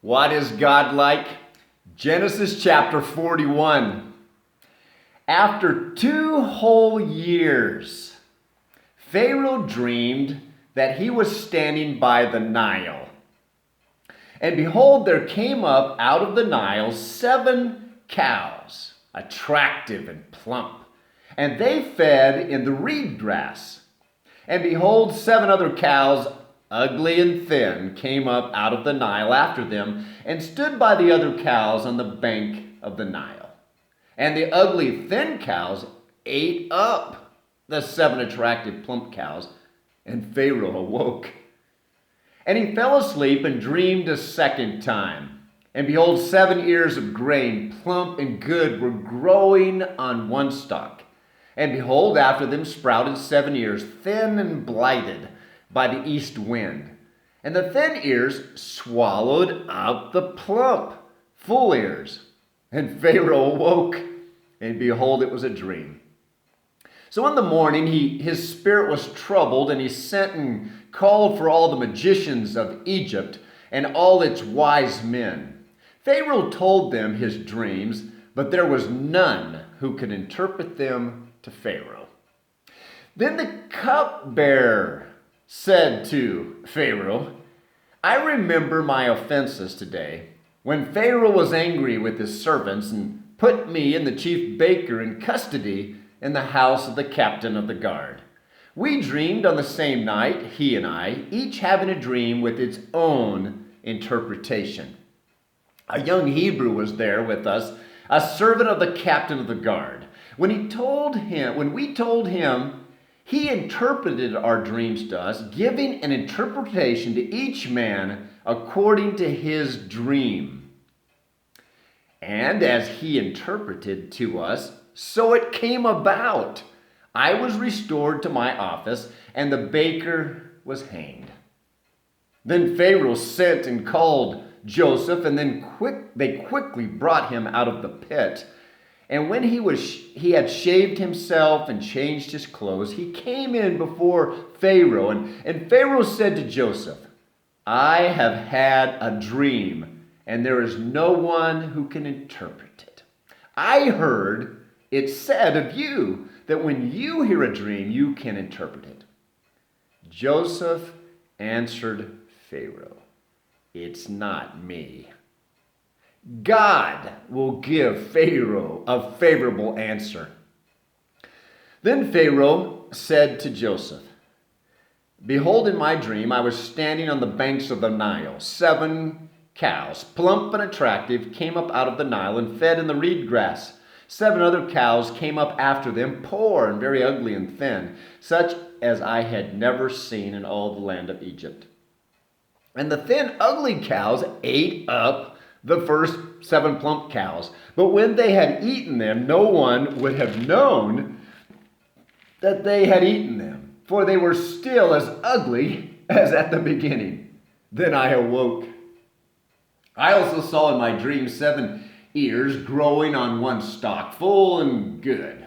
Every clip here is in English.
What is God like? Genesis chapter 41. After 2 whole years, Pharaoh dreamed that he was standing by the Nile. And behold, there came up out of the Nile 7 cows, attractive and plump, and they fed in the reed grass. And behold, 7 other cows, ugly and thin, came up out of the Nile after them, and stood by the other cows on the bank of the Nile. And the ugly, thin cows ate up the 7 attractive, plump cows, and Pharaoh awoke. And he fell asleep and dreamed a second time. And behold, 7 ears of grain, plump and good, were growing on one stalk. And behold, after them sprouted 7 ears, thin and blighted by the east wind. And the thin ears swallowed up the plump, full ears. And Pharaoh awoke, and behold, it was a dream. So in the morning his spirit was troubled, and he sent and called for all the magicians of Egypt and all its wise men. Pharaoh told them his dreams, but there was none who could interpret them to Pharaoh. Then the cupbearer said to Pharaoh, I remember my offenses today, when Pharaoh was angry with his servants and put me and the chief baker in custody in the house of the captain of the guard. We dreamed on the same night, he and I, each having a dream with its own interpretation. A young Hebrew was there with us, a servant of the captain of the guard. When we told him, he interpreted our dreams to us, giving an interpretation to each man according to his dream. And as he interpreted to us, so it came about. I was restored to my office, and the baker was hanged. Then Pharaoh sent and called Joseph, and then they quickly brought him out of the pit. And when he had shaved himself and changed his clothes, he came in before Pharaoh. And Pharaoh said to Joseph, I have had a dream, and there is no one who can interpret it. I heard it said of you that when you hear a dream, you can interpret it. Joseph answered Pharaoh, it's not me. God will give Pharaoh a favorable answer. Then Pharaoh said to Joseph, behold, in my dream I was standing on the banks of the Nile. 7 cows, plump and attractive, came up out of the Nile and fed in the reed grass. 7 other cows came up after them, poor and very ugly and thin, such as I had never seen in all the land of Egypt. And the thin, ugly cows ate up the first 7 plump cows. But when they had eaten them, no one would have known that they had eaten them, for they were still as ugly as at the beginning. Then I awoke. I also saw in my dream 7 ears growing on one stalk, full and good.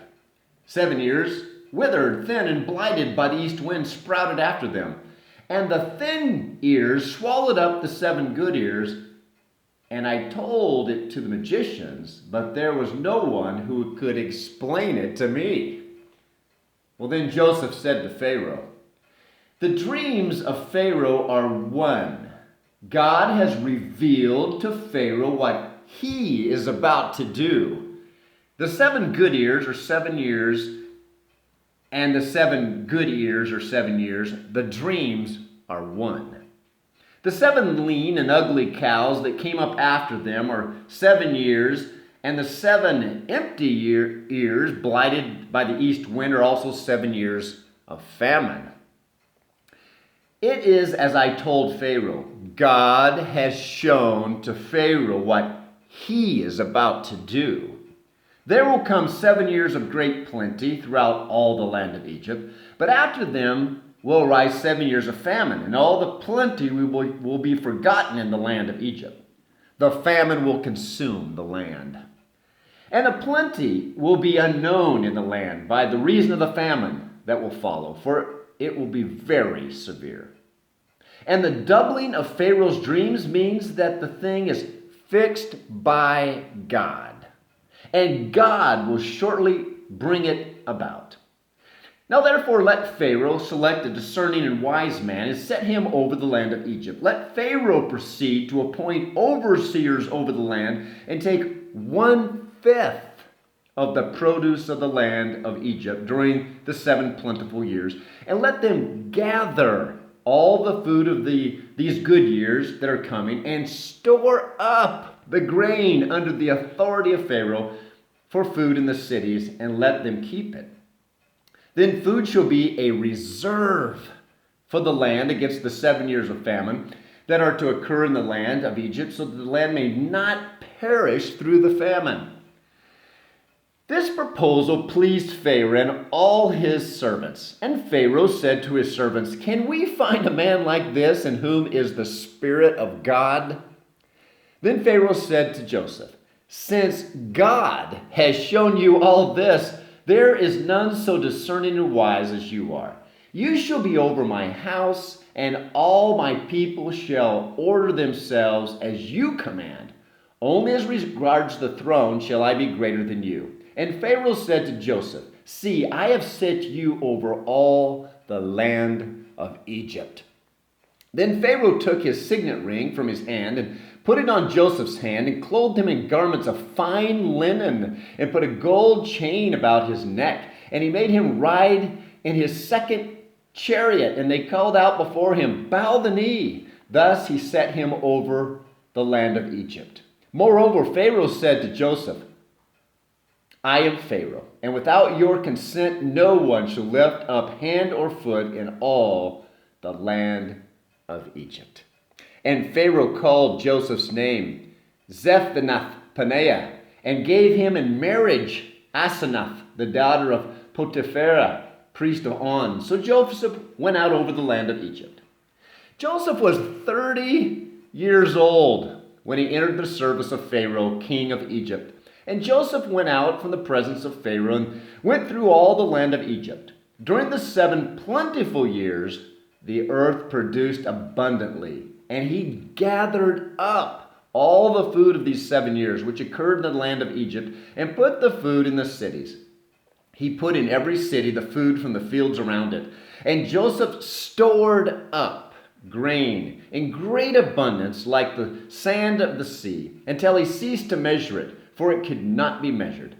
7 ears, withered, thin, and blighted by the east wind, sprouted after them. And the thin ears swallowed up the 7 good ears. And I told it to the magicians, but there was no one who could explain it to me. Well, then Joseph said to Pharaoh, the dreams of Pharaoh are one. God has revealed to Pharaoh what he is about to do. The 7 good ears are 7 years, and the 7 good ears are 7 years. The dreams are one. The 7 lean and ugly cows that came up after them are 7 years, and the 7 empty ears blighted by the east wind are also 7 years of famine. It is as I told Pharaoh. God has shown to Pharaoh what he is about to do. There will come 7 years of great plenty throughout all the land of Egypt, but after them will arise 7 years of famine, and all the plenty will be forgotten in the land of Egypt. The famine will consume the land. And the plenty will be unknown in the land by the reason of the famine that will follow, for it will be very severe. And the doubling of Pharaoh's dreams means that the thing is fixed by God. And God will shortly bring it about. Now therefore let Pharaoh select a discerning and wise man and set him over the land of Egypt. Let Pharaoh proceed to appoint overseers over the land and take 1/5 of the produce of the land of Egypt during the 7 plentiful years. And let them gather all the food of these good years that are coming and store up the grain under the authority of Pharaoh for food in the cities, and let them keep it. Then food shall be a reserve for the land against the 7 years of famine that are to occur in the land of Egypt, so that the land may not perish through the famine. This proposal pleased Pharaoh and all his servants. And Pharaoh said to his servants, "Can we find a man like this in whom is the Spirit of God?" Then Pharaoh said to Joseph, "Since God has shown you all this, there is none so discerning and wise as you are. You shall be over my house, and all my people shall order themselves as you command. Only as regards the throne shall I be greater than you." And Pharaoh said to Joseph, "See, I have set you over all the land of Egypt." Then Pharaoh took his signet ring from his hand and put it on Joseph's hand, and clothed him in garments of fine linen, and put a gold chain about his neck. And he made him ride in his second chariot, and they called out before him, "Bow the knee." Thus he set him over the land of Egypt. Moreover, Pharaoh said to Joseph, "I am Pharaoh, and without your consent no one shall lift up hand or foot in all the land of Egypt." And Pharaoh called Joseph's name Zephnath-Paneah, and gave him in marriage Asenath, the daughter of Potiphera, priest of On. So Joseph went out over the land of Egypt. Joseph was 30 years old when he entered the service of Pharaoh, king of Egypt. And Joseph went out from the presence of Pharaoh and went through all the land of Egypt. During the 7 plentiful years, the earth produced abundantly, and he gathered up all the food of these 7 years, which occurred in the land of Egypt, and put the food in the cities. He put in every city the food from the fields around it. And Joseph stored up grain in great abundance, like the sand of the sea, until he ceased to measure it, for it could not be measured.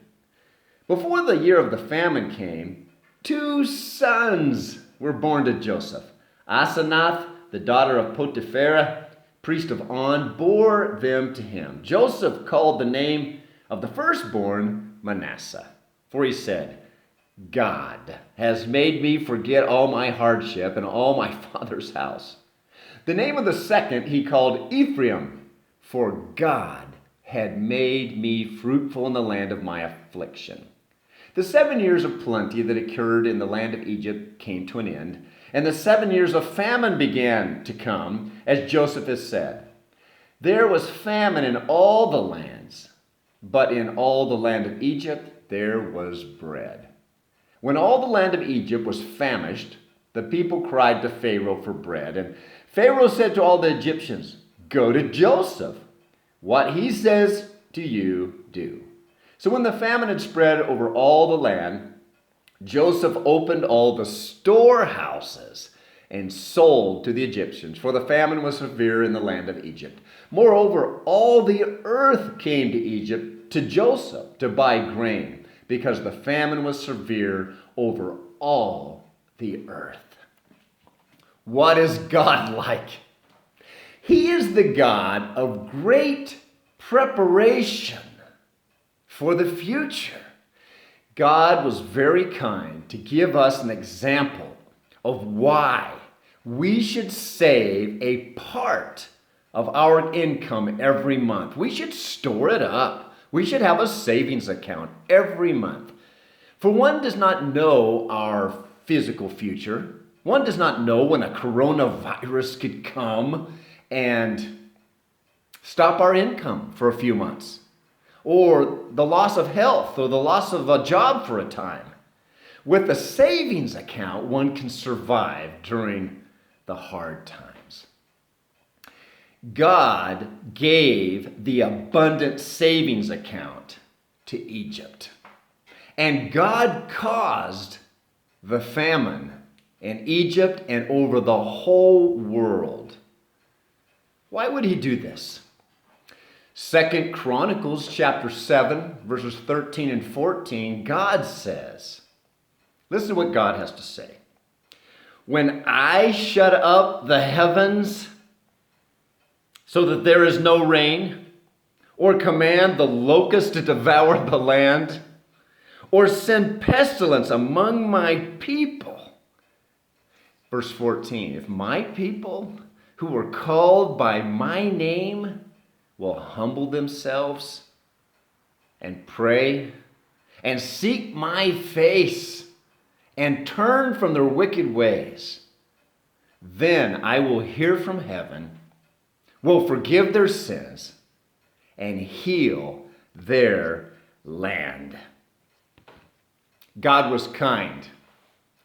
Before the year of the famine came, 2 sons were born to Joseph. Asenath, the daughter of Potiphera, priest of On, bore them to him. Joseph called the name of the firstborn Manasseh, for he said, "God has made me forget all my hardship and all my father's house." The name of the second he called Ephraim, for God had made me fruitful in the land of my affliction. The 7 years of plenty that occurred in the land of Egypt came to an end, and the 7 years of famine began to come, as Joseph has said. There was famine in all the lands, but in all the land of Egypt there was bread. When all the land of Egypt was famished, the people cried to Pharaoh for bread. And Pharaoh said to all the Egyptians, "Go to Joseph. What he says to you, do." So when the famine had spread over all the land, Joseph opened all the storehouses and sold to the Egyptians, for the famine was severe in the land of Egypt. Moreover, all the earth came to Egypt to Joseph to buy grain, because the famine was severe over all the earth. What is God like? He is the God of great preparation for the future. God was very kind to give us an example of why we should save a part of our income every month. We should store it up. We should have a savings account every month. For one does not know our physical future. One does not know when a coronavirus could come and stop our income for a few months, or the loss of health, or the loss of a job for a time. With a savings account, one can survive during the hard times. God gave the abundant savings account to Egypt. And God caused the famine in Egypt and over the whole world. Why would he do this? 2 Chronicles chapter 7, verses 13 and 14, God says, listen to what God has to say. When I shut up the heavens so that there is no rain, or command the locust to devour the land, or send pestilence among my people. Verse 14, if my people who are called by my name will humble themselves and pray and seek my face and turn from their wicked ways, then I will hear from heaven, will forgive their sins, and heal their land. God was kind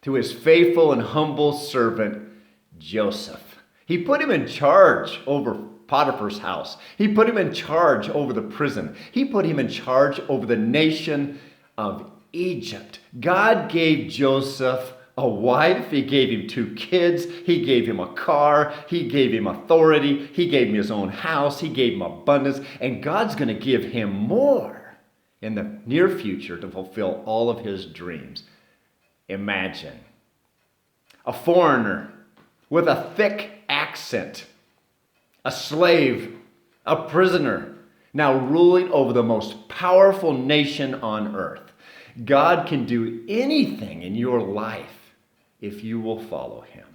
to his faithful and humble servant, Joseph. He put him in charge over Potiphar's house. He put him in charge over the prison. He put him in charge over the nation of Egypt. God gave Joseph a wife. He gave him 2 kids. He gave him a car. He gave him authority. He gave him his own house. He gave him abundance. And God's going to give him more in the near future to fulfill all of his dreams. Imagine a foreigner with a thick accent, a slave, a prisoner, now ruling over the most powerful nation on earth. God can do anything in your life if you will follow him.